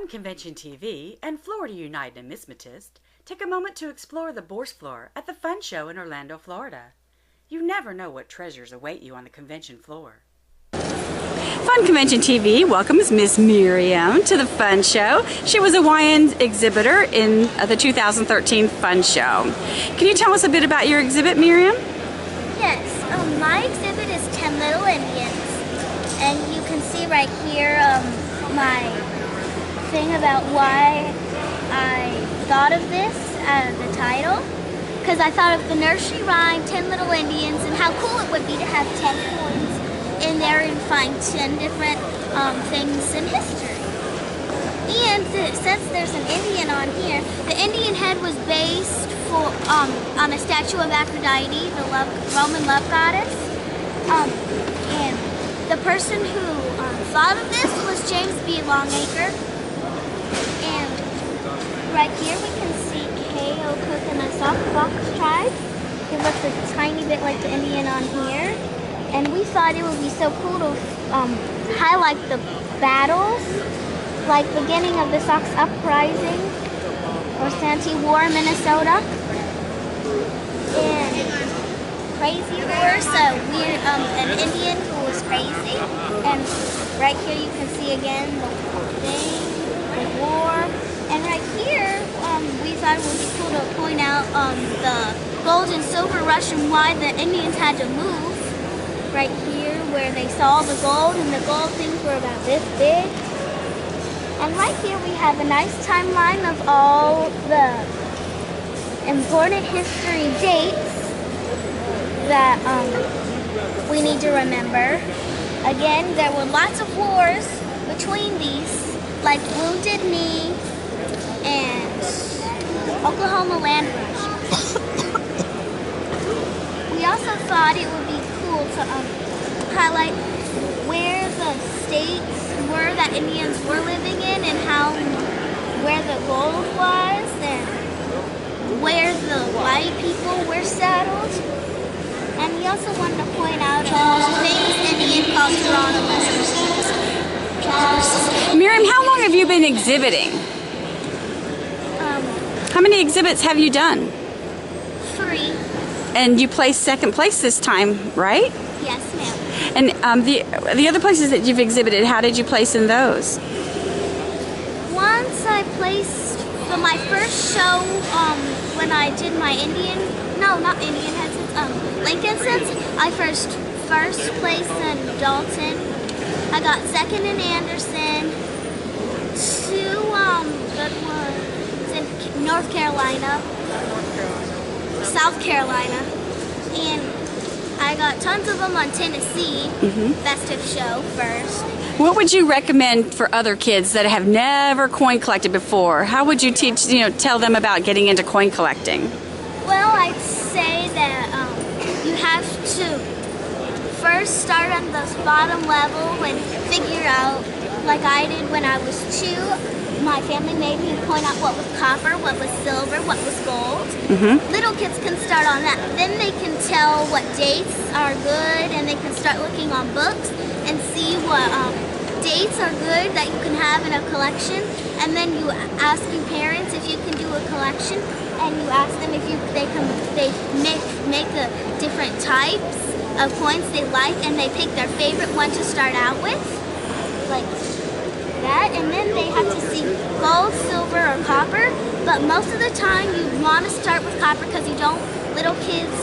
Fun Convention TV and Florida United Numismatist take a moment to explore the Bourse floor at the Fun Show in Orlando, Florida. You never know what treasures await you on the convention floor. Fun Convention TV welcomes Miss Myriam to the Fun Show. She was a YN exhibitor in the 2013 Fun Show. Can you tell us a bit about your exhibit, Myriam? Yes, my exhibit is 10 Little Indians, and you can see right here my thing about why I thought of this as the title, because I thought of the nursery rhyme 10 Little Indians and how cool it would be to have 10 coins in there and find 10 different things in history. And since there's an Indian on here, the Indian head was based on a statue of Aphrodite, the Roman love goddess. And the person who thought of this was James B. Longacre. And right here we can see K.O. Cook and the Fox tribe. It looks a tiny bit like the Indian on here. And we thought it would be so cool to highlight the battles, like beginning of the Sox Uprising or Santee War, Minnesota, and Crazy Horse, an Indian who was crazy. And right here you can see again the war. And right here we thought it would be cool to point out the gold and silver rush and why the Indians had to move. Right here where they saw the gold, and the gold things were about this big. And right here we have a nice timeline of all the important history dates that we need to remember. Again, there were lots of wars between these, like Wounded Knee and Oklahoma Land Rush. We also thought it would be cool to highlight where the states were that Indians were living in and where the gold was and where the white people were settled. And we also wanted to point out a famous Indian called Geronimo. Myriam, how long have you been exhibiting? How many exhibits have you done? 3. And you placed second place this time, right? Yes, ma'am. And the other places that you've exhibited, how did you place in those? Once I placed for my first show when I did my Lincoln Sense, I first place in Dalton. I got second in Anderson. 2 good ones in North Carolina. South Carolina, and I got tons of them on Tennessee. Best of show first. What would you recommend for other kids that have never coin collected before? How would you tell them about getting into coin collecting? Well, I'd say that you have to first start on the bottom level and figure out, like I did when I was 2. My family made me point out what was copper, what was silver, what was gold. Little kids can start on that. Then they can tell what dates are good, and they can start looking on books and see what dates are good that you can have in a collection. And then you ask your parents if you can do a collection, and you ask them if they make the different types of coins they like, and they pick their favorite one to start out with, like that, and then they have to see gold, silver, or copper. But most of the time you want to start with copper because little kids,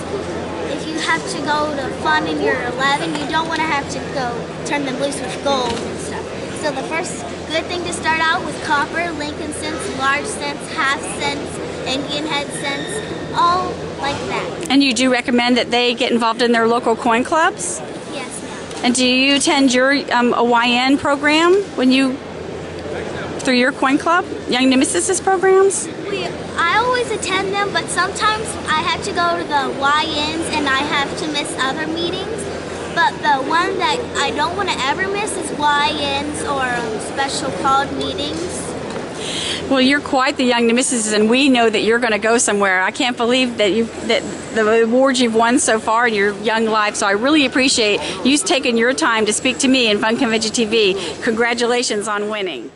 if you have to go to fun and you're 11, you don't want to have to go turn them loose with gold and stuff. So the first good thing to start out with copper, Lincoln cents, large cents, half cents, Indian head cents, all like that. And you do recommend that they get involved in their local coin clubs? Yes, ma'am. And do you attend your a YN program through your coin club, Young Numismatist programs? I always attend them, but sometimes I have to go to the YNs and I have to miss other meetings. But the one that I don't want to ever miss is YNs or special called meetings. Well, you're quite the Young Numismatist, and we know that you're going to go somewhere. I can't believe that the awards you've won so far in your young life. So I really appreciate you taking your time to speak to me in Fun Convention TV. Congratulations on winning.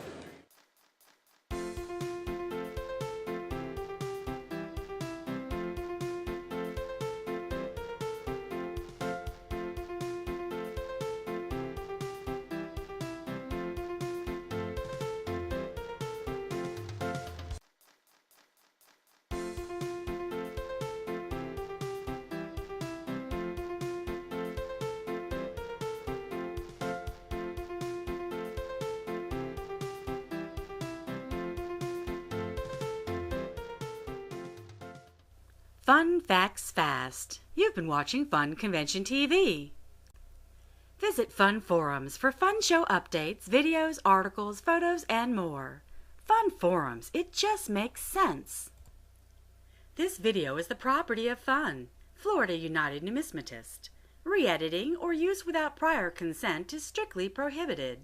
Fun Facts Fast. You've been watching Fun Convention TV. Visit Fun Forums for fun show updates, videos, articles, photos, and more. Fun Forums, it just makes sense. This video is the property of Fun, Florida United Numismatist. Re-editing or use without prior consent is strictly prohibited.